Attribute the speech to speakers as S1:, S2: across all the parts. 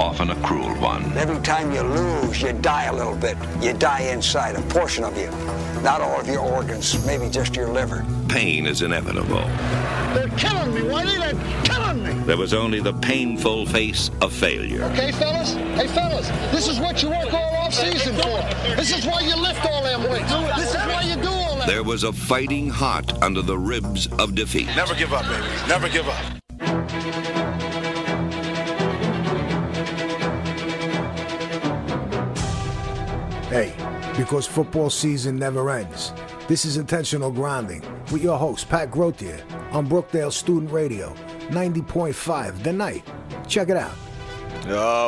S1: often a cruel one.
S2: Every time you lose, you die a little bit. You die inside, a portion of you. Not all of your organs, maybe just your liver.
S1: Pain is inevitable.
S3: They're killing me, Whitey. They're killing me.
S1: There was only the painful face of failure.
S3: Okay, fellas? Hey, fellas, this is what you work all off season for. This is why you lift all them weights. This is why you do all that.
S1: There was a fighting heart under the ribs of defeat.
S4: Never give up, baby. Never give up.
S5: Hey, because football season never ends. This is Intentional Grounding with your host, Pat Grothier, on Brookdale Student Radio, 90.5 The Night. Check it out.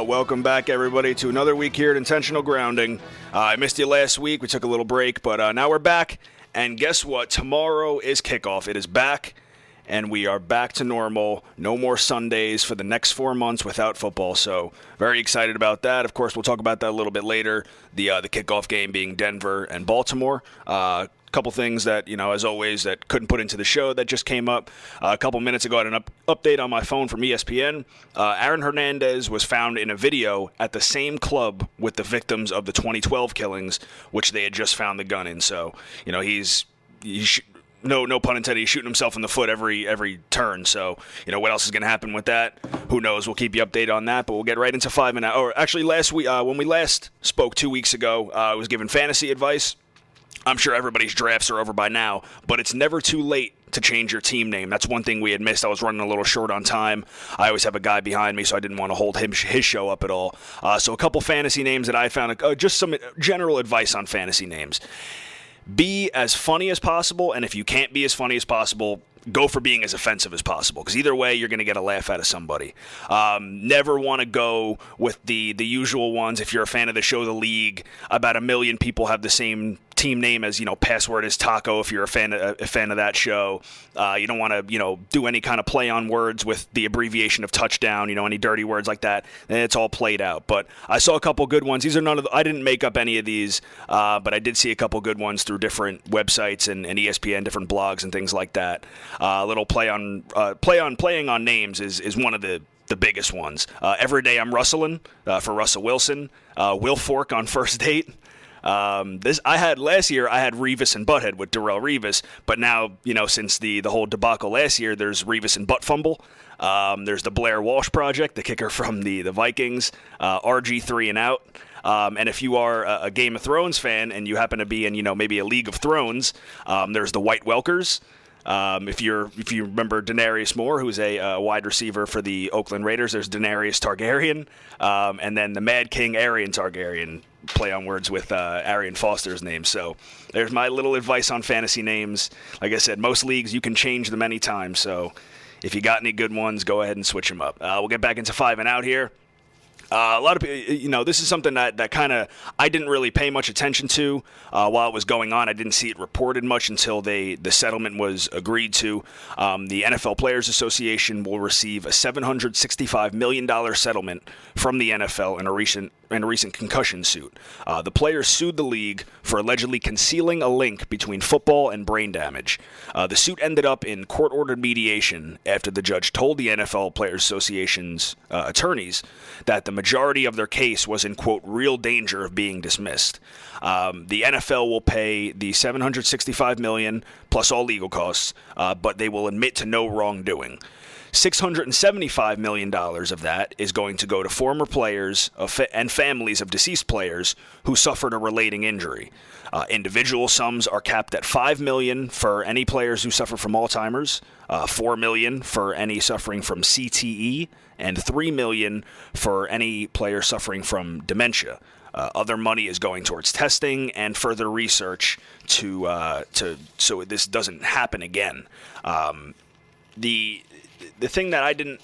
S6: Welcome back, everybody, to another week here at Intentional Grounding. I missed you last week. We took a little break, but now we're back. And guess what? Tomorrow is kickoff. It is back, and we are back to normal. No more Sundays for the next 4 months without football. So very excited about that. Of course, we'll talk about that a little bit later. The kickoff game being Denver and Baltimore. Couple things that, as always, that couldn't put into the show that just came up. A couple minutes ago, I had an update on my phone from ESPN. Aaron Hernandez was found in a video at the same club with the victims of the 2012 killings, which they had just found the gun in. So, he's no pun intended, he's shooting himself in the foot every turn. So, what else is going to happen with that? Who knows? We'll keep you updated on that, but we'll get right into 5 minutes. Or actually, last week, when we last spoke 2 weeks ago, I was giving fantasy advice. I'm sure everybody's drafts are over by now, but it's never too late to change your team name. That's one thing we had missed. I was running a little short on time. I always have a guy behind me, so I didn't want to hold his show up at all. So a couple fantasy names that I found, just some general advice on fantasy names. Be as funny as possible, and if you can't be as funny as possible, go for being as offensive as possible, because either way, you're going to get a laugh out of somebody. Never want to go with the usual ones. If you're a fan of the show The League, about 1 million people have the same team name as, password is taco. If you're a fan of that show, you don't want to, do any kind of play on words with the abbreviation of touchdown, any dirty words like that. And it's all played out. But I saw a couple good ones. These are I didn't make up any of these, but I did see a couple good ones through different websites and ESPN, different blogs and things like that. A little playing on names is one of the biggest ones. Every Day I'm Rustling for Russell Wilson. Will Fork on First Date. Last year I had Revis and Butthead with Darrelle Revis, but now, since the whole debacle last year, there's Revis and Butt Fumble. There's the Blair Walsh Project, the kicker from the Vikings, RG3 and out. And if you are a Game of Thrones fan and you happen to be in, maybe a League of Thrones, there's the White Welkers. If you remember Daenerys Moore, who's a wide receiver for the Oakland Raiders, there's Daenerys Targaryen, and then the Mad King Aerion Targaryen, play on words with Arian Foster's name. So there's my little advice on fantasy names. Like I said, most leagues you can change them anytime. So if you got any good ones, go ahead and switch them up. We'll get back into 5 and out here. A lot of people, this is something that kind of I didn't really pay much attention to while it was going on. I didn't see it reported much until the settlement was agreed to. The NFL Players Association will receive a $765 million settlement from the NFL in a recent concussion suit. The players sued the league for allegedly concealing a link between football and brain damage. The suit ended up in court-ordered mediation after the judge told the NFL Players Association's attorneys that the majority of their case was in, quote, real danger of being dismissed. The NFL will pay the $765 million plus all legal costs, but they will admit to no wrongdoing. $675 million of that is going to go to former players and families of deceased players who suffered a relating injury. Individual sums are capped at $5 million for any players who suffer from Alzheimer's, $4 million for any suffering from CTE, and $3 million for any player suffering from dementia. Other money is going towards testing and further research so this doesn't happen again. The thing that I didn't,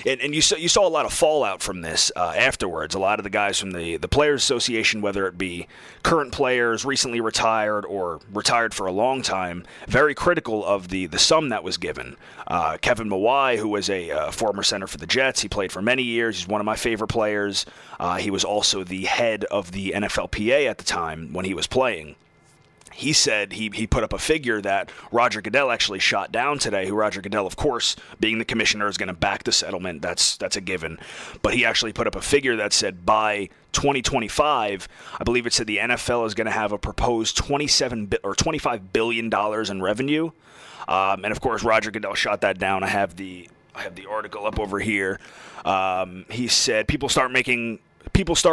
S6: and you saw a lot of fallout from this afterwards. A lot of the guys from the Players Association, whether it be current players, recently retired, or retired for a long time, very critical of the sum that was given. Kevin Mawai, who was a former center for the Jets, he played for many years. He's one of my favorite players. He was also the head of the NFLPA at the time when he was playing. he said he put up a figure that Roger Goodell actually shot down today, who Roger Goodell, of course, being the commissioner, is going to back the settlement. That's a given. But he actually put up a figure that said by 2025, I believe it said the NFL is going to have a proposed $25 billion in revenue. And, of course, Roger Goodell shot that down. I have the article up over here. He said people start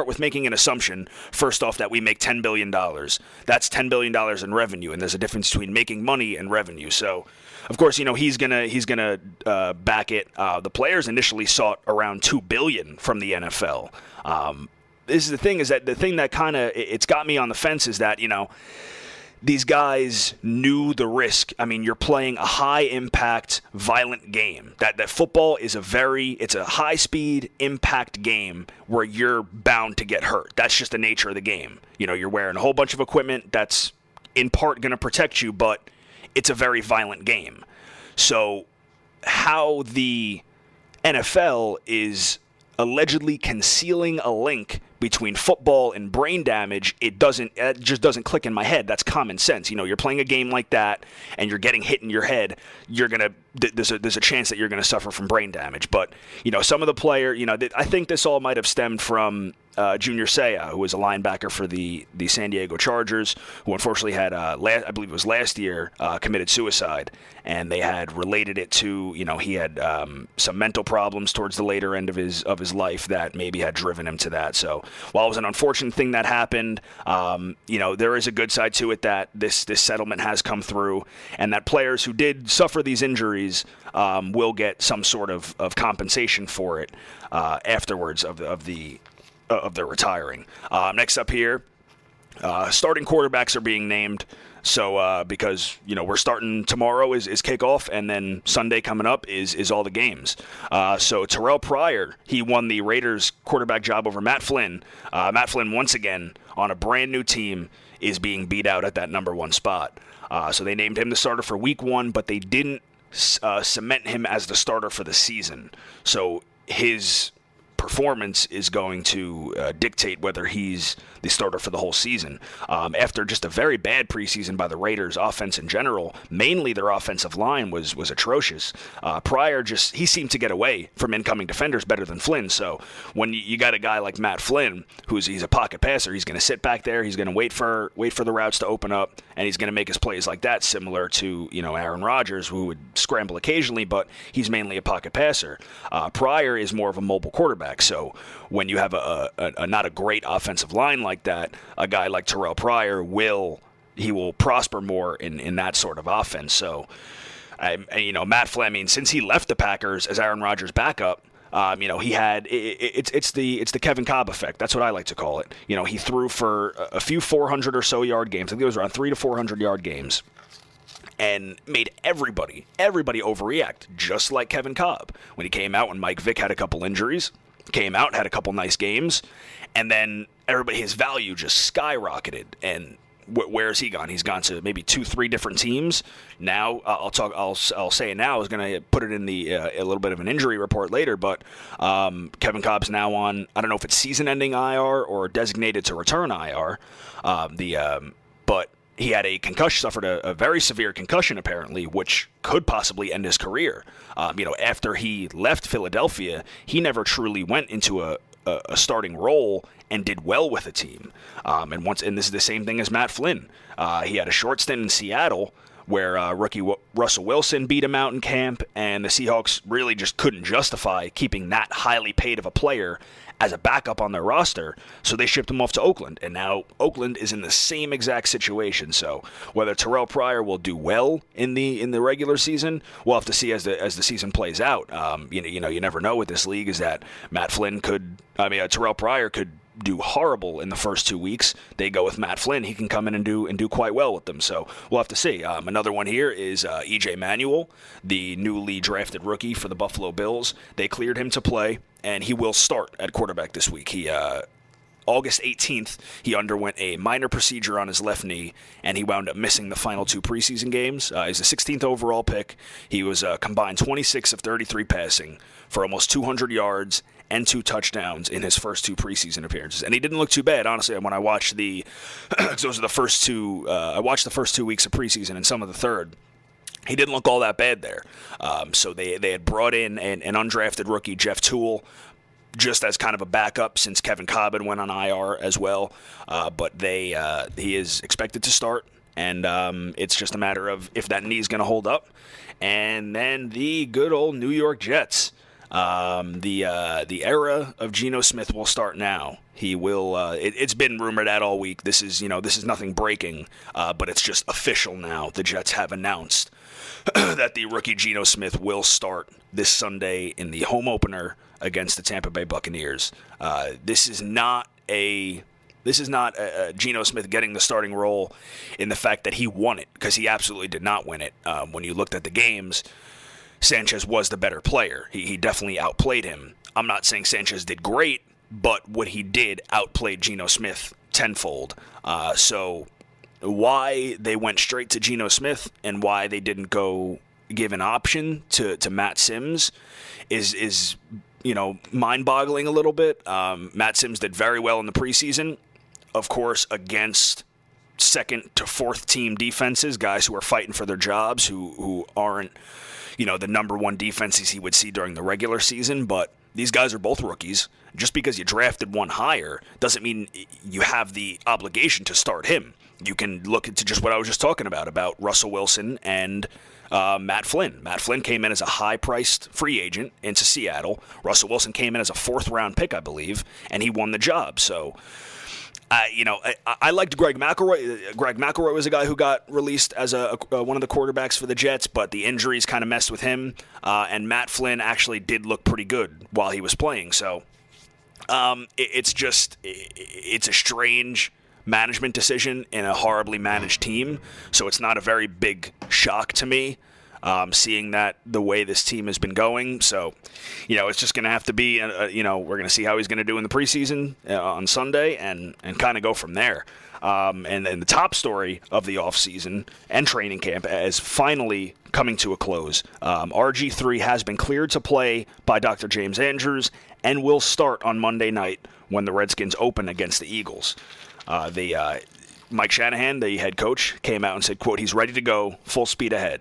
S6: with making an assumption, first off, that we make $10 billion. That's $10 billion in revenue, and there's a difference between making money and revenue. So, of course, he's gonna back it. The players initially sought around $2 billion from the NFL. This is the thing that kind of it's got me on the fence is that these guys knew the risk. I mean, you're playing a high-impact, violent game. That football is it's a high-speed, impact game where you're bound to get hurt. That's just the nature of the game. You're wearing a whole bunch of equipment that's in part going to protect you, but it's a very violent game. So how the NFL is allegedly concealing a link between football and brain damage, it just doesn't click in my head. That's common sense. You're playing a game like that and you're getting hit in your head, there's a chance that you're gonna suffer from brain damage. But some of the player, I think this all might have stemmed from Junior Seau, who was a linebacker for the San Diego Chargers, who unfortunately had I believe it was last year, committed suicide, and they had related it to he had some mental problems towards the later end of his life that maybe had driven him to that. So while it was an unfortunate thing that happened, there is a good side to it that this settlement has come through, and that players who did suffer these injuries will get some sort of compensation for it afterwards of their retiring. Next up here, starting quarterbacks are being named. So because we're starting tomorrow is kickoff, and then Sunday coming up is all the games. So Terrell Pryor, he won the Raiders quarterback job over Matt Flynn. Matt Flynn, once again on a brand new team, is being beat out at that number one spot. So they named him the starter for Week 1, but they didn't cement him as the starter for the season. So his performance is going to dictate whether he's the starter for the whole season. After just a very bad preseason by the Raiders offense in general, mainly their offensive line was atrocious. Pryor he seemed to get away from incoming defenders better than Flynn. So when you got a guy like Matt Flynn, he's a pocket passer, he's going to sit back there, he's going to wait for the routes to open up, and he's going to make his plays like that, similar to Aaron Rodgers, who would scramble occasionally, but he's mainly a pocket passer. Pryor is more of a mobile quarterback. So when you have a not a great offensive line like that, a guy like Terrell Pryor will prosper more in that sort of offense. So, Matt Flynn, since he left the Packers as Aaron Rodgers' backup, he had it's the Kevin Kolb effect. That's what I like to call it. He threw for a few 400 or so yard games. I think it was around 300 to 400 yard games, and made everybody overreact, just like Kevin Kolb when he came out when Mike Vick had a couple injuries. Came out, had a couple nice games, and then his value just skyrocketed. And where has he gone? He's gone to maybe 2-3 different teams. Now I'll say it now. I was going to put it in a little bit of an injury report later, but Kevin Kolb's now on, I don't know if it's season-ending IR or designated to return IR. But he had suffered a very severe concussion, apparently, which could possibly end his career. After he left Philadelphia, he never truly went into a starting role and did well with a team. And this is the same thing as Matt Flynn. He had a short stint in Seattle where rookie Russell Wilson beat him out in camp, and the Seahawks really just couldn't justify keeping that highly paid of a player as a backup on their roster, so they shipped him off to Oakland, and now Oakland is in the same exact situation. So whether Terrell Pryor will do well in the regular season, we'll have to see as the season plays out. You never know with this league. Is that Terrell Pryor could do horrible in the first 2 weeks. They go with Matt Flynn. He can come in and do quite well with them. So we'll have to see. Another one here is E.J. Manuel, the newly drafted rookie for the Buffalo Bills. They cleared him to play, and he will start at quarterback this week. He August 18th, he underwent a minor procedure on his left knee, and he wound up missing the final 2 preseason games. He's the 16th overall pick. He was combined 26 of 33 passing for almost 200 yards and 2 touchdowns in his first 2 preseason appearances. And he didn't look too bad, honestly, when I watched those are the first 2, I watched the first 2 weeks of preseason and some of the third. He didn't look all that bad there. So they had brought in an undrafted rookie, Jeff Toole, just as kind of a backup since Kevin Cobbin went on IR as well. But he is expected to start, and it's just a matter of if that knee is going to hold up. And then the good old New York Jets. The era of Geno Smith will start now. He will. It's been rumored that all week. This is nothing breaking, but it's just official now. The Jets have announced that the rookie Geno Smith will start this Sunday in the home opener against the Tampa Bay Buccaneers. This is not Geno Smith getting the starting role in the fact that he won it, because he absolutely did not win it. When you looked at the games, Sanchez was the better player. He definitely outplayed him. I'm not saying Sanchez did great, but what he did outplayed Geno Smith tenfold. So why they went straight to Geno Smith and why they didn't go give an option to Matt Sims is mind-boggling a little bit. Matt Sims did very well in the preseason, of course, against second to fourth team defenses, guys who are fighting for their jobs, who aren't the number one defenses he would see during the regular season. But these guys are both rookies. Just because you drafted one higher doesn't mean you have the obligation to start him. You can look into just what I was just talking about Russell Wilson and Matt Flynn. Matt Flynn came in as a high-priced free agent into Seattle. Russell Wilson came in as a 4th-round pick, I believe, and he won the job. So, I liked Greg McElroy. Greg McElroy was a guy who got released as one of the quarterbacks for the Jets, but the injuries kind of messed with him. And Matt Flynn actually did look pretty good while he was playing. So, it's a strange management decision in a horribly managed team. So it's not a very big shock to me, seeing that the way this team has been going. So, it's just going to have to be, we're going to see how he's going to do in the preseason on Sunday and kind of go from there. And then the top story of the offseason and training camp is finally coming to a close. RG3 has been cleared to play by Dr. James Andrews and will start on Monday night when the Redskins open against the Eagles. Mike Shanahan, the head coach, came out and said, quote, he's ready to go, full speed ahead.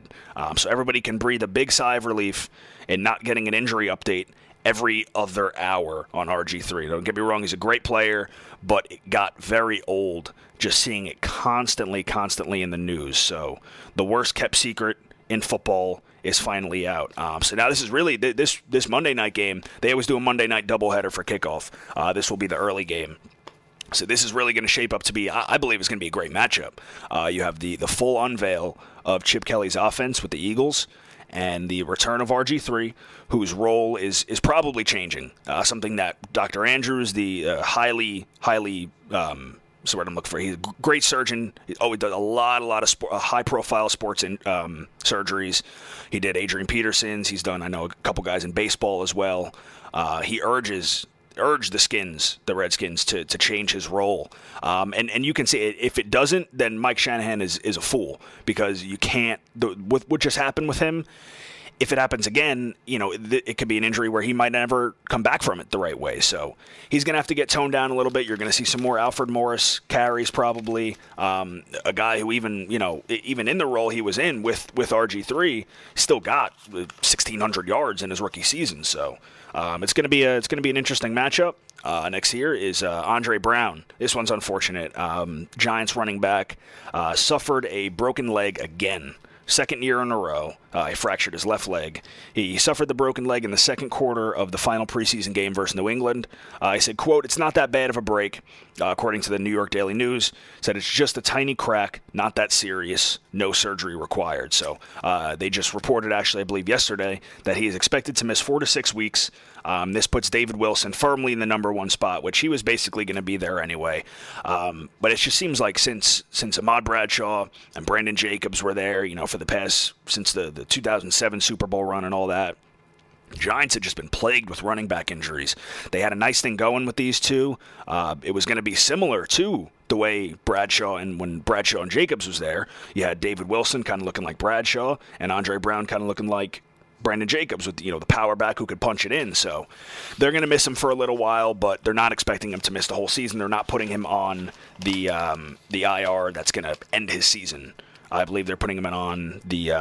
S6: So everybody can breathe a big sigh of relief in not getting an injury update every other hour on RG3. Don't get me wrong, he's a great player, but it got very old just seeing it constantly in the news. So the worst kept secret in football is finally out. So now this is really, this Monday night game, they always do a Monday night doubleheader for kickoff. This will be the early game. So this is really going to shape up to be, I believe it's going to be a great matchup. You have the full unveil of Chip Kelly's offense with the Eagles and the return of RG3, whose role is probably changing. Something that Dr. Andrews, the highly, what's the word I'm looking for? He's a great surgeon. He does a lot of high-profile sports surgeries. He did Adrian Peterson's. He's done, I know, a couple guys in baseball as well. He urged the Redskins to change his role. And you can see if it doesn't, then Mike Shanahan is a fool, because you can't, with what just happened with him, if it happens again, it could be an injury where he might never come back from it the right way. So he's going to have to get toned down a little bit. You're going to see some more Alfred Morris carries probably. A guy who even in the role he was in with RG3 still got 1,600 yards in his rookie season. So it's going to be an interesting matchup. Next here is Andre Brown. This one's unfortunate. Giants running back suffered a broken leg again. Second year in a row, he fractured his left leg. He suffered the broken leg in the second quarter of the final preseason game versus New England. He said, quote, it's not that bad of a break, according to the New York Daily News. Said it's just a tiny crack, not that serious, no surgery required. So they just reported, actually, I believe yesterday, that he is expected to miss 4 to 6 weeks. This puts David Wilson firmly in the number 1 spot, which he was basically going to be there anyway. But it just seems like since Ahmad Bradshaw and Brandon Jacobs were there, for the past, since the 2007 Super Bowl run and all that, Giants had just been plagued with running back injuries. They had a nice thing going with these two. It was going to be similar to the way when Bradshaw and Jacobs was there. You had David Wilson kind of looking like Bradshaw and Andre Brown kind of looking like Brandon Jacobs with the power back who could punch it in. So they're going to miss him for a little while, but they're not expecting him to miss the whole season. They're not putting him on the IR that's going to end his season. I believe they're putting him on the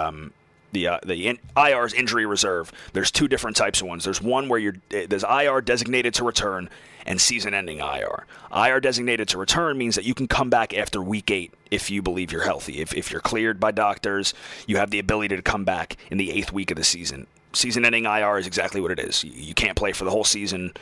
S6: IR's injury reserve. There's two different types of ones. There's one where there's IR designated to return and season-ending IR. IR designated to return means that you can come back after week 8 if you believe you're healthy. If you're cleared by doctors, you have the ability to come back in the 8th week of the season. Season-ending IR is exactly what it is. You can't play for the whole season,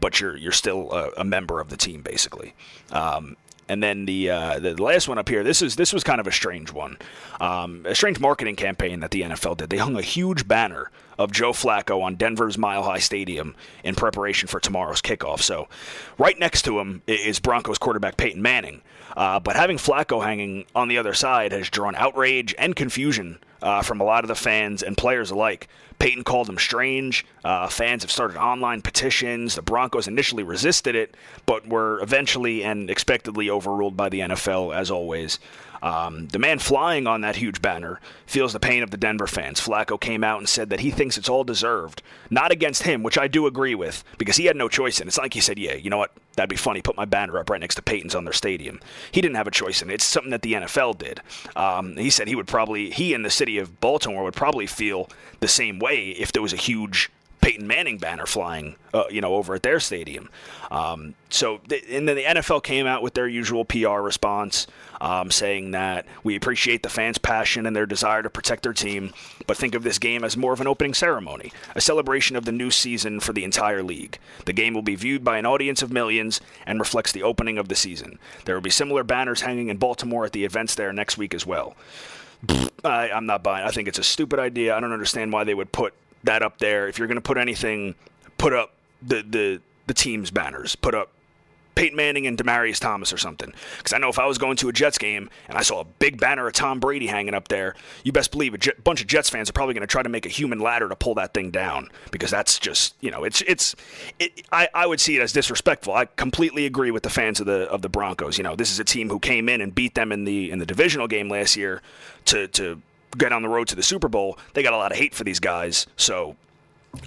S6: but you're still a member of the team, basically. And then the last one up here, this was kind of a strange one. A strange marketing campaign that the NFL did. They hung a huge banner of Joe Flacco on Denver's Mile High Stadium in preparation for tomorrow's kickoff. So right next to him is Broncos quarterback Peyton Manning. But having Flacco hanging on the other side has drawn outrage and confusion from a lot of the fans and players alike. Peyton called him strange. Fans have started online petitions. The Broncos initially resisted it, but were eventually and expectedly overruled by the NFL, as always. The man flying on that huge banner feels the pain of the Denver fans. Flacco came out and said that he thinks it's all deserved. Not against him, which I do agree with, because he had no choice in it. It's not like he said, yeah, you know what, that'd be funny, put my banner up right next to Peyton's on their stadium. He didn't have a choice in it. It's something that the NFL did. He said he and the city of Baltimore would probably feel the same way if there was a huge Peyton Manning banner flying, over at their stadium. And then the NFL came out with their usual PR response, saying that we appreciate the fans' passion and their desire to protect their team, but think of this game as more of an opening ceremony, a celebration of the new season for the entire league. The game will be viewed by an audience of millions and reflects the opening of the season. There will be similar banners hanging in Baltimore at the events there next week as well. I'm not buying. I think it's a stupid idea. I don't understand why they would put that up there. If you're going to put anything, put up the team's banners. Put up Peyton Manning and Demaryius Thomas or something. Because I know if I was going to a Jets game and I saw a big banner of Tom Brady hanging up there, you best believe a bunch of Jets fans are probably going to try to make a human ladder to pull that thing down. Because that's just, I would see it as disrespectful. I completely agree with the fans of the Broncos. This is a team who came in and beat them in the divisional game last year to get on the road to the Super Bowl. They got a lot of hate for these guys, so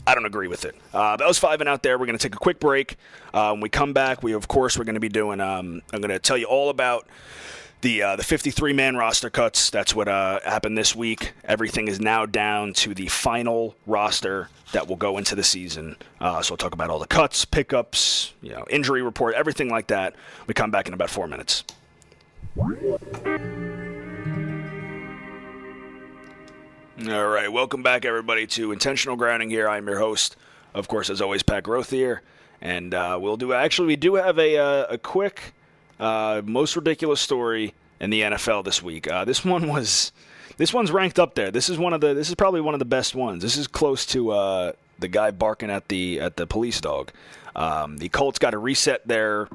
S6: I don't agree with it. That was 5 and Out there. We're going to take a quick break. When we come back, we're going to be doing, I'm going to tell you all about the 53-man roster cuts. That's what happened this week. Everything is now down to the final roster that will go into the season. So we'll talk about all the cuts, pickups, injury report, everything like that. We come back in about 4 minutes. All right, welcome back, everybody, to Intentional Grounding here. I'm your host, of course, as always, Pat Grothier, and we do have a quick, most ridiculous story in the NFL this week. This one's ranked up there. This is probably one of the best ones. This is close to the guy barking at the police dog. The Colts got to reset their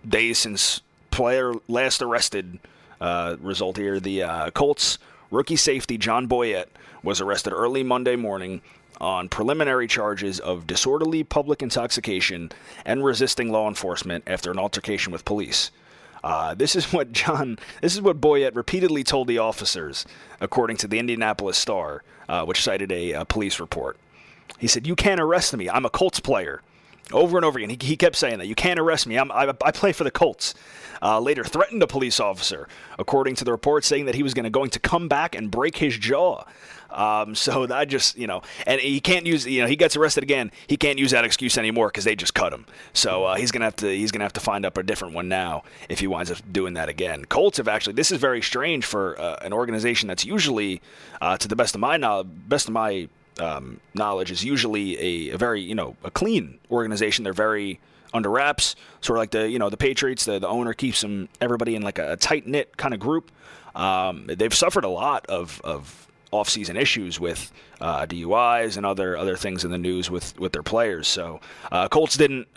S6: days since player last arrested result here. The Colts rookie safety John Boyett was arrested early Monday morning on preliminary charges of disorderly public intoxication and resisting law enforcement after an altercation with police. This is what Boyett repeatedly told the officers, according to the Indianapolis Star, which cited a police report. He said, "You can't arrest me. I'm a Colts player." Over and over again, he kept saying that. "You can't arrest me. I play for the Colts." Later threatened a police officer, according to the report, saying that he was going to come back and break his jaw. So that just, and he can't use, he gets arrested again. He can't use that excuse anymore because they just cut him. So he's gonna have to find up a different one now if he winds up doing that again. Colts have actually, this is very strange for an organization that's usually, to the best of my knowledge, is usually a very, a clean organization. They're very under wraps, sort of like the Patriots. The owner keeps everybody in like a tight knit kind of group. They've suffered a lot of off-season issues with DUIs and other things in the news with their players. So Colts didn't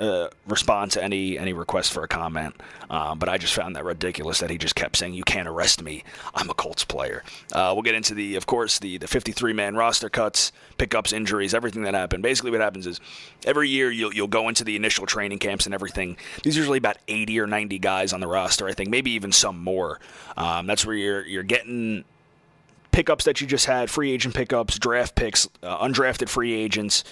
S6: respond to any request for a comment, but I just found that ridiculous that he just kept saying, "You can't arrest me. I'm a Colts player." We'll get into the 53-man roster cuts, pickups, injuries, everything that happened. Basically what happens is every year you'll go into the initial training camps and everything. There's usually about 80 or 90 guys on the roster, I think, maybe even some more. That's where you're getting pickups that you just had, free agent pickups, draft picks, undrafted free agents.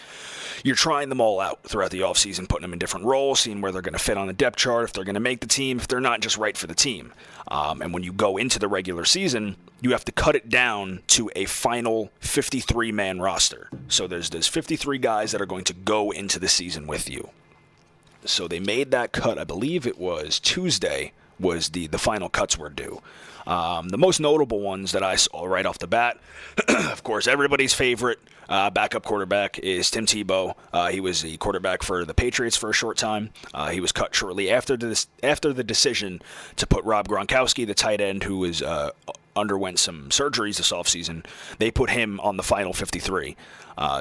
S6: You're trying them all out throughout the offseason, putting them in different roles, seeing where they're going to fit on the depth chart, if they're going to make the team, if they're not just right for the team. And when you go into the regular season, you have to cut it down to a final 53-man roster. So there's 53 guys that are going to go into the season with you. So they made that cut, I believe it was Tuesday, was the final cuts were due. The most notable ones that I saw right off the bat, of course, everybody's favorite backup quarterback is Tim Tebow. He was the quarterback for the Patriots for a short time. He was cut shortly after the decision to put Rob Gronkowski, the tight end who was underwent some surgeries this offseason. They put him on the final 53.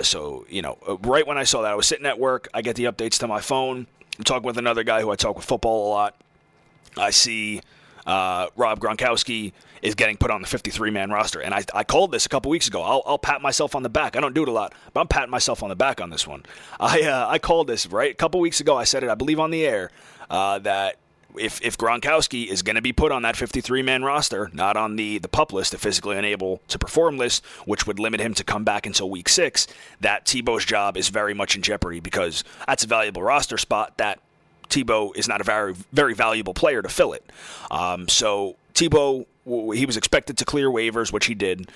S6: So, right when I saw that, I was sitting at work. I get the updates to my phone. I'm talking with another guy who I talk with football a lot. I see Rob Gronkowski is getting put on the 53-man roster. And I called this a couple weeks ago. I'll pat myself on the back. I don't do it a lot, but I'm patting myself on the back on this one. I called this, right? A couple weeks ago, I said it, I believe, on the air, that if Gronkowski is going to be put on that 53-man roster, not on the PUP list, the physically unable to perform list, which would limit him to come back until week 6, that Tebow's job is very much in jeopardy because that's a valuable roster spot that Tebow is not a very, very valuable player to fill it. So Tebow, he was expected to clear waivers, which he did.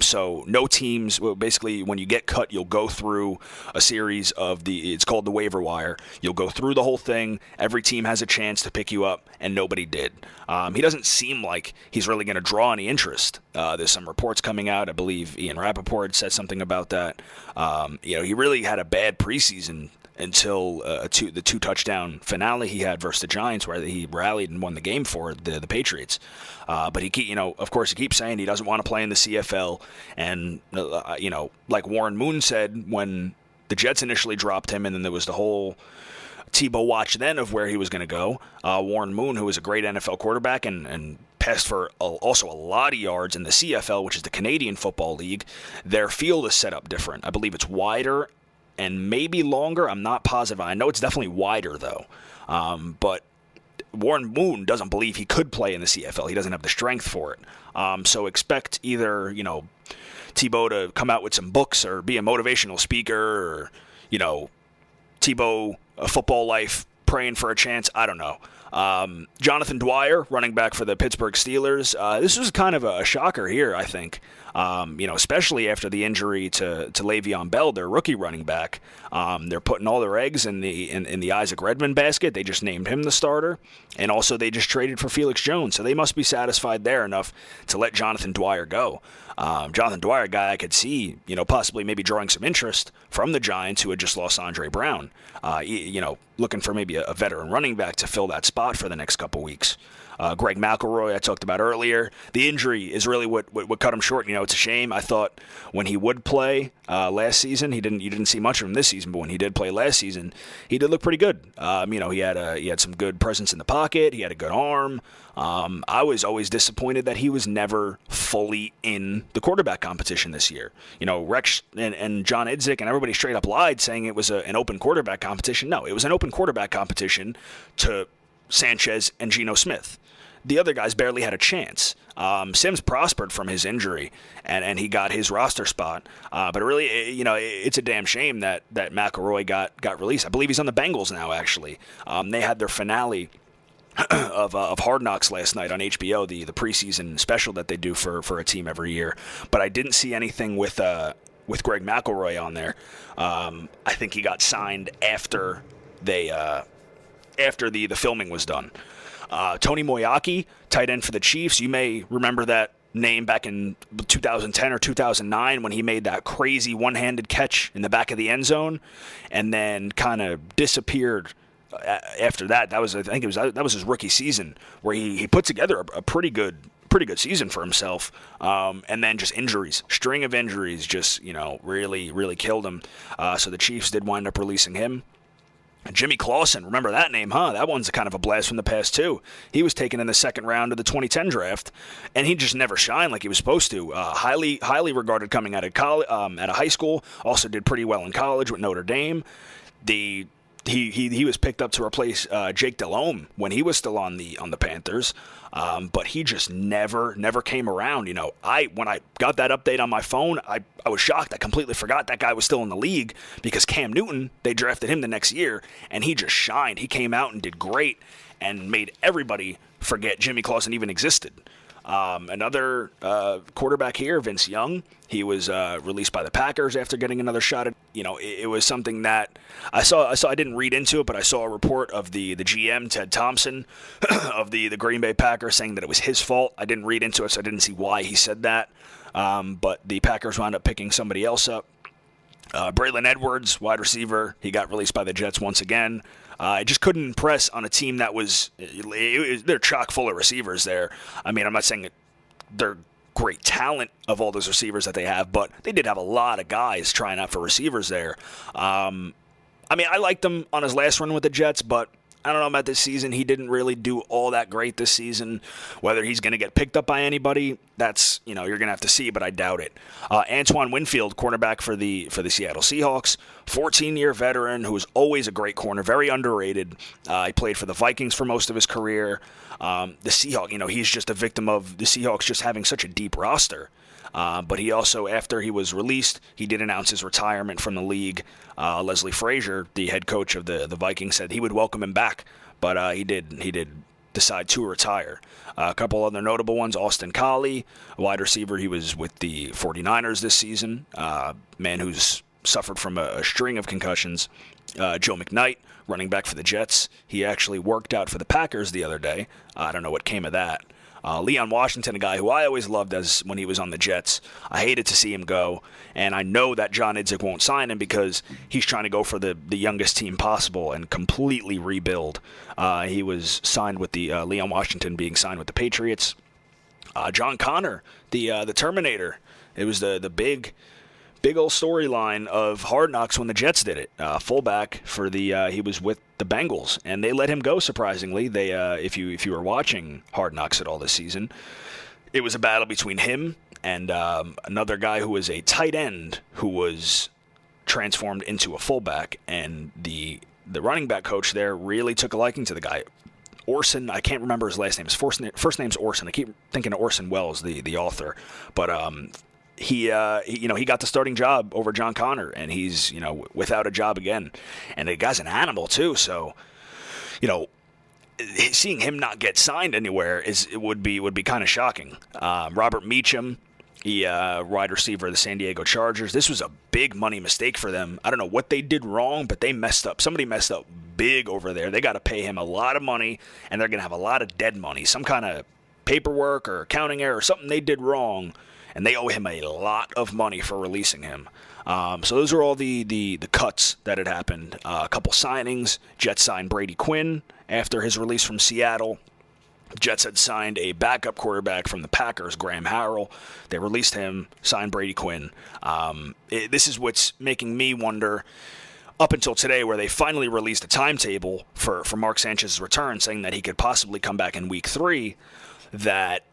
S6: So no teams, basically when you get cut, you'll go through a series of it's called the waiver wire. You'll go through the whole thing. Every team has a chance to pick you up, and nobody did. He doesn't seem like he's really going to draw any interest. There's some reports coming out. I believe Ian Rappaport said something about that. He really had a bad preseason until the 2-touchdown finale he had versus the Giants, where he rallied and won the game for the Patriots. But of course, he keeps saying he doesn't want to play in the CFL. And like Warren Moon said when the Jets initially dropped him, and then there was the whole Tebow watch then of where he was going to go. Warren Moon, who was a great NFL quarterback and passed for also a lot of yards in the CFL, which is the Canadian Football League, their field is set up different. I believe it's wider and maybe longer. I'm not positive. I know it's definitely wider, though. But Warren Moon doesn't believe he could play in the CFL. He doesn't have the strength for it. So expect either, Tebow to come out with some books or be a motivational speaker or, Tebow, a football life, praying for a chance. I don't know. Jonathan Dwyer, running back for the Pittsburgh Steelers. This was kind of a shocker here, I think. Especially after the injury to Le'Veon Bell, their rookie running back. They're putting all their eggs in the Isaac Redmond basket. They just named him the starter. And also they just traded for Felix Jones. So they must be satisfied there enough to let Jonathan Dwyer go. Jonathan Dwyer, a guy I could see, possibly maybe drawing some interest from the Giants who had just lost Andre Brown. Looking for maybe a veteran running back to fill that spot for the next couple weeks. Greg McElroy, I talked about earlier. The injury is really what cut him short. It's a shame. I thought when he would play last season, you didn't see much of him this season, but when he did play last season, he did look pretty good. He had some good presence in the pocket. He had a good arm. I was always disappointed that he was never fully in the quarterback competition this year. Rex and John Idzik and everybody straight up lied saying it was an open quarterback competition. No, it was an open quarterback competition to Sanchez and Geno Smith. The other guys barely had a chance. Sims prospered from his injury, and he got his roster spot. But really, it's a damn shame that McElroy got released. I believe he's on the Bengals now, actually. They had their finale of Hard Knocks last night on HBO, the preseason special that they do for a team every year. But I didn't see anything with Greg McElroy on there. I think he got signed after the filming was done. Tony Moyaki, tight end for the Chiefs. You may remember that name back in 2010 or 2009 when he made that crazy one-handed catch in the back of the end zone and then kind of disappeared after that. That was his rookie season where he put together a pretty good season for himself. And then just injuries, string of injuries just, really, really killed him. So the Chiefs did wind up releasing him. Jimmy Clausen, remember that name, huh? That one's kind of a blast from the past, too. He was taken in the second round of the 2010 draft, and he just never shined like he was supposed to. Highly regarded coming out of college, out of high school. Also did pretty well in college with Notre Dame. The he was picked up to replace Jake Delhomme when he was still on the Panthers, but he just never came around. You know, when I got that update on my phone, I was shocked. I completely forgot that guy was still in the league because Cam Newton, they drafted him the next year, and he just shined. He came out and did great and made everybody forget Jimmy Clausen even existed. Another quarterback here, Vince Young, he was released by the Packers after getting another shot at, you know, it was something that I saw. I didn't read into it, but I saw a report of the GM, Ted Thompson, of the Green Bay Packers saying that it was his fault. I didn't read into it, so I didn't see why he said that. But the Packers wound up picking somebody else up. Braylon Edwards, wide receiver, he got released by the Jets once again. I just couldn't impress on a team that they're chock full of receivers there. I mean, I'm not saying they're great talent of all those receivers that they have, but they did have a lot of guys trying out for receivers there. I mean, I liked him on his last run with the Jets, but I don't know about this season. He didn't really do all that great this season. Whether he's going to get picked up by anybody, that's, you know, you're going to have to see, but I doubt it. Antoine Winfield, cornerback for the Seattle Seahawks, 14-year veteran who was always a great corner, very underrated. He played for the Vikings for most of his career. The Seahawks, you know, he's just a victim of the Seahawks just having such a deep roster. But he also, after he was released, he did announce his retirement from the league. Leslie Frazier, the head coach of the Vikings, said he would welcome him back, but he did decide to retire. A couple other notable ones, Austin Collie, a wide receiver. He was with the 49ers this season, man who's suffered from a string of concussions. Joe McKnight, running back for the Jets. He actually worked out for the Packers the other day. I don't know what came of that. Leon Washington, a guy who I always loved when he was on the Jets. I hated to see him go, and I know that John Idzik won't sign him because he's trying to go for the youngest team possible and completely rebuild. He was signed with the Leon Washington being signed with the Patriots. John Connor, the Terminator. It was the big old storyline of Hard Knocks when the Jets did it. Fullback for he was with the Bengals, and they let him go. Surprisingly, they if you were watching Hard Knocks at all this season, it was a battle between him and another guy who was a tight end who was transformed into a fullback, and the running back coach there really took a liking to the guy. Orson, I can't remember his last name. His first name's Orson. I keep thinking of Orson Welles, the author, but he got the starting job over John Connor, and he's, you know, without a job again. And the guy's an animal too, so, you know, seeing him not get signed anywhere would be kind of shocking. Robert Meacham, wide receiver of the San Diego Chargers. This was a big money mistake for them. I don't know what they did wrong, but they messed up. Somebody messed up big over there. They got to pay him a lot of money, and they're going to have a lot of dead money. Some kind of paperwork or accounting error or something they did wrong, and they owe him a lot of money for releasing him. So those are all the cuts that had happened. A couple signings. Jets signed Brady Quinn after his release from Seattle. Jets had signed a backup quarterback from the Packers, Graham Harrell. They released him, signed Brady Quinn. This is what's making me wonder, up until today, where they finally released a timetable for Mark Sanchez's return, saying that he could possibly come back in Week 3, that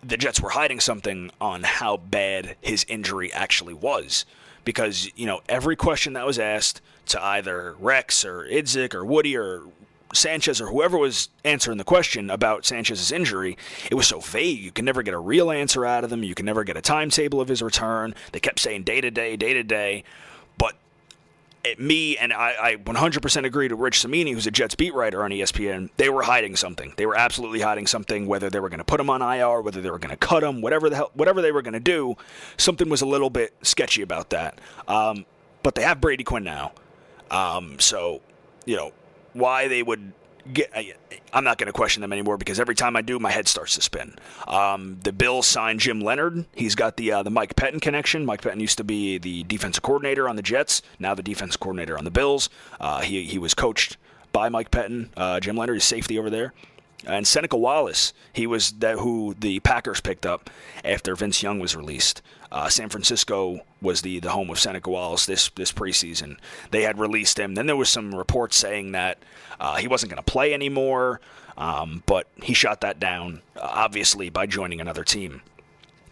S6: the Jets were hiding something on how bad his injury actually was. Because, you know, every question that was asked to either Rex or Idzik or Woody or Sanchez or whoever was answering the question about Sanchez's injury, it was so vague. You can never get a real answer out of them. You can never get a timetable of his return. They kept saying day to day. But I 100% agree to Rich Samini, who's a Jets beat writer on ESPN. They were hiding something. They were absolutely hiding something, whether they were going to put him on IR, whether they were going to cut him, whatever they were going to do. Something was a little bit sketchy about that. But they have Brady Quinn now. So, you know, why they would get, I'm not going to question them anymore, because every time I do, my head starts to spin. The Bills signed Jim Leonard. He's got the Mike Pettin connection. Mike Pettin used to be the defensive coordinator on the Jets, now the defensive coordinator on the Bills. He was coached by Mike Pettin. Jim Leonard is safety over there. And Seneca Wallace, he was who the Packers picked up after Vince Young was released. San Francisco was the home of Seneca Wallace this preseason. They had released him. Then there was some reports saying that he wasn't going to play anymore, but he shot that down, obviously, by joining another team.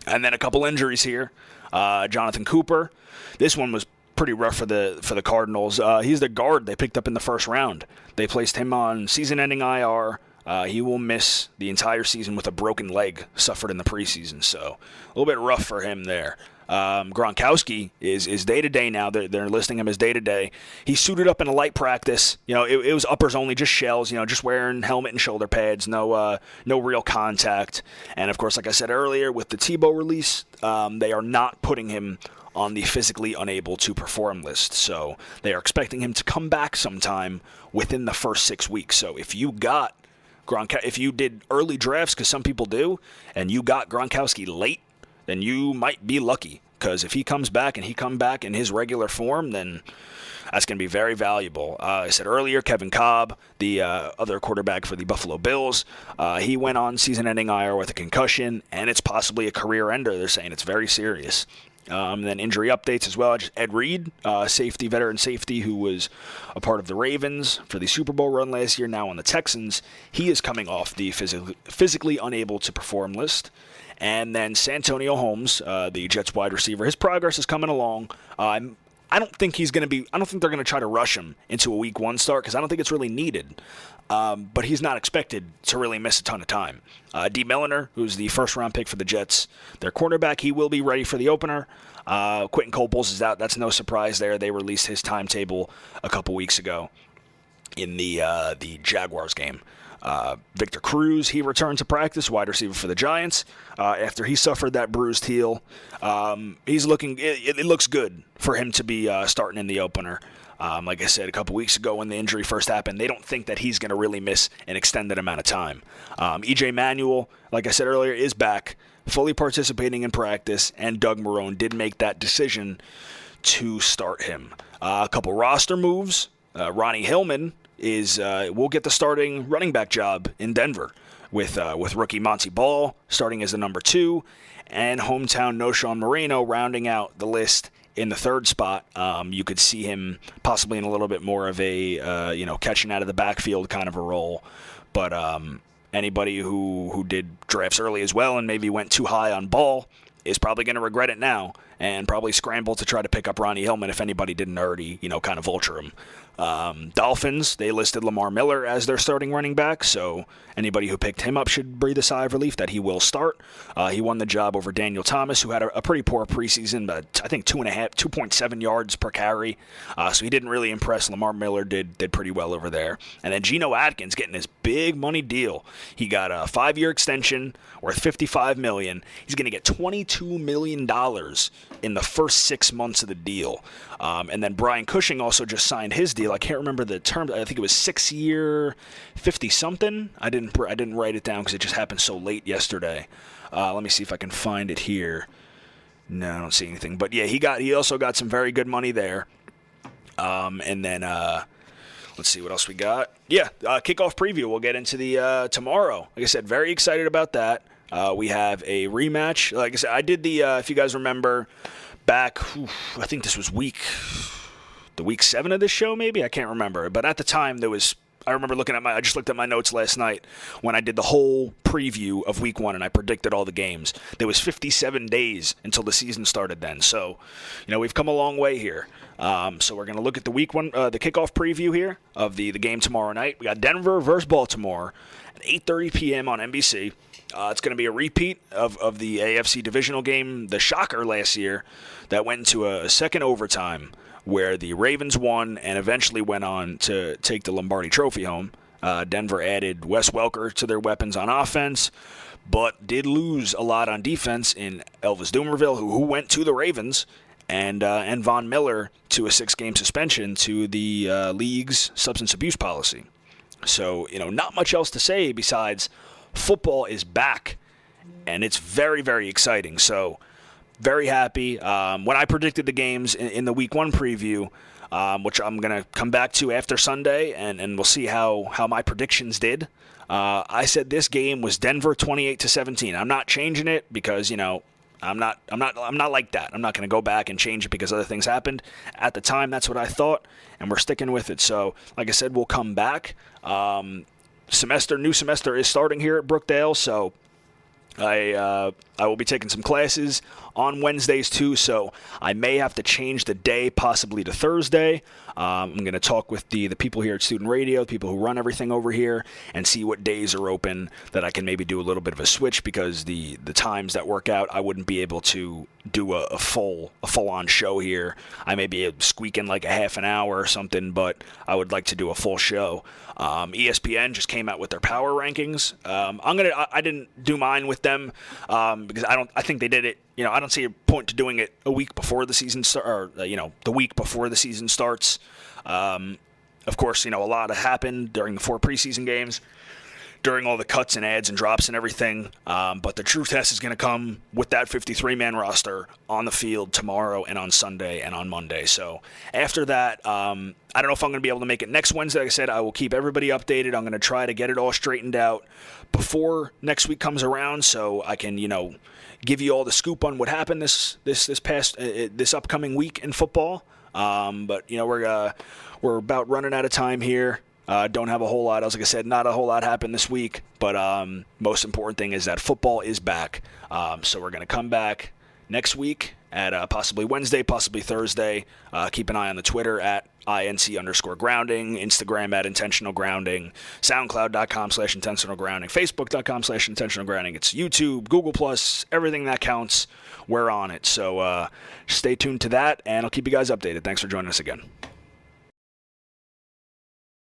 S6: And then a couple injuries here. Jonathan Cooper. This one was pretty rough for the Cardinals. He's the guard they picked up in the first round. They placed him on season-ending IR. He will miss the entire season with a broken leg suffered in the preseason, so a little bit rough for him there. Gronkowski is day-to-day now. They're listing him as day-to-day. He suited up in a light practice. It was uppers only, just shells, just wearing helmet and shoulder pads, no real contact. And, of course, like I said earlier, with the Tebow release, they are not putting him on the physically unable to perform list. So they are expecting him to come back sometime within the first 6 weeks. So if you did early drafts, because some people do, and you got Gronkowski late, then you might be lucky. Because if he comes back and he come back in his regular form, then that's going to be very valuable. I said earlier, Kevin Kolb, the other quarterback for the Buffalo Bills, he went on season-ending IR with a concussion, and it's possibly a career ender. They're saying it's very serious. Then injury updates as well. Just Ed Reed, veteran safety, who was a part of the Ravens for the Super Bowl run last year, now on the Texans. He is coming off the physically unable to perform list. And then Santonio Holmes, the Jets wide receiver, his progress is coming along. I don't think they're going to try to rush him into a week 1 start because I don't think it's really needed. But he's not expected to really miss a ton of time. D. Milliner, who's the first-round pick for the Jets, their cornerback, he will be ready for the opener. Quentin Coples is out. That's no surprise there. They released his timetable a couple weeks ago in the Jaguars game. Victor Cruz, he returned to practice, wide receiver for the Giants, after he suffered that bruised heel. It looks good for him to be starting in the opener. Like I said a couple weeks ago when the injury first happened, they don't think that he's going to really miss an extended amount of time. E.J. Manuel, like I said earlier, is back, fully participating in practice, and Doug Marrone did make that decision to start him. A couple roster moves. Ronnie Hillman will get the starting running back job in Denver with rookie Monty Ball starting as the number 2, and hometown Noshawn Moreno rounding out the list in the 3rd spot. You could see him possibly in a little bit more of a catching out of the backfield kind of a role, but anybody who did drafts early as well and maybe went too high on Ball is probably going to regret it now and probably scramble to try to pick up Ronnie Hillman if anybody didn't already, kind of vulture him. Dolphins, they listed Lamar Miller as their starting running back, so anybody who picked him up should breathe a sigh of relief that he will start. He won the job over Daniel Thomas, who had a pretty poor preseason, but I think 2.7 yards per carry, so he didn't really impress. Lamar Miller did pretty well over there. And then Geno Atkins getting his big money deal. He got a 5-year extension worth $55 million. He's going to get $22 million in the first 6 months of the deal. And then Brian Cushing also just signed his deal. I can't remember the term. I think it was 6-year, 50-something. I didn't write it down because it just happened so late yesterday. Let me see if I can find it here. No, I don't see anything. But yeah, he also got some very good money there. And then let's see what else we got. Yeah, kickoff preview. We'll get into the tomorrow. Like I said, very excited about that. We have a rematch. Like I said, I did if you guys remember, back, I think this was week 7 of this show, maybe? I can't remember. But at the time, I remember I just looked at my notes last night when I did the whole preview of week 1 and I predicted all the games. There was 57 days until the season started then. So, we've come a long way here. So we're going to look at the week 1, the kickoff preview here of the game tomorrow night. We got Denver versus Baltimore at 8:30 p.m. on NBC. It's going to be a repeat of the AFC divisional game, the shocker last year, that went into a second overtime where the Ravens won and eventually went on to take the Lombardi Trophy home. Denver added Wes Welker to their weapons on offense, but did lose a lot on defense in Elvis Dumervil, who went to the Ravens, and Von Miller to a 6-game suspension to the league's substance abuse policy. So, not much else to say besides football is back, and it's very, very exciting. So, very happy. When I predicted the games in the Week 1 preview, which I'm going to come back to after Sunday, and we'll see how my predictions did. I said this game was Denver 28-17. I'm not changing it because, I'm not like that. I'm not going to go back and change it because other things happened. At the time, that's what I thought, and we're sticking with it. So, like I said, we'll come back. New semester is starting here at Brookdale, so I will be taking some classes on Wednesdays too, so I may have to change the day possibly to Thursday. I'm going to talk with the people here at Student Radio, the people who run everything over here, and see what days are open that I can maybe do a little bit of a switch, because the times that work out, I wouldn't be able to do a full-on show here. I may be able to squeak in like a half an hour or something, but I would like to do a full show. ESPN just came out with their power rankings. I didn't do mine with them because I think they did it. I don't see a point to doing it a week before the season the week before the season starts. Of course, a lot happened during the 4 preseason games, during all the cuts and ads and drops and everything. But the true test is going to come with that 53-man roster on the field tomorrow and on Sunday and on Monday. So after that, I don't know if I'm going to be able to make it next Wednesday. Like I said, I will keep everybody updated. I'm going to try to get it all straightened out before next week comes around, so I can, give you all the scoop on what happened this upcoming week in football. But we're about running out of time here. Don't have a whole lot. Like I said, not a whole lot happened this week. But most important thing is that football is back. So we're going to come back next week at possibly Wednesday, possibly Thursday. Keep an eye on the Twitter at INC_grounding, Instagram at intentional grounding, SoundCloud.com/intentional grounding, Facebook.com/intentional grounding. It's YouTube, Google+, everything that counts. We're on it. So stay tuned to that, and I'll keep you guys updated. Thanks for joining us again.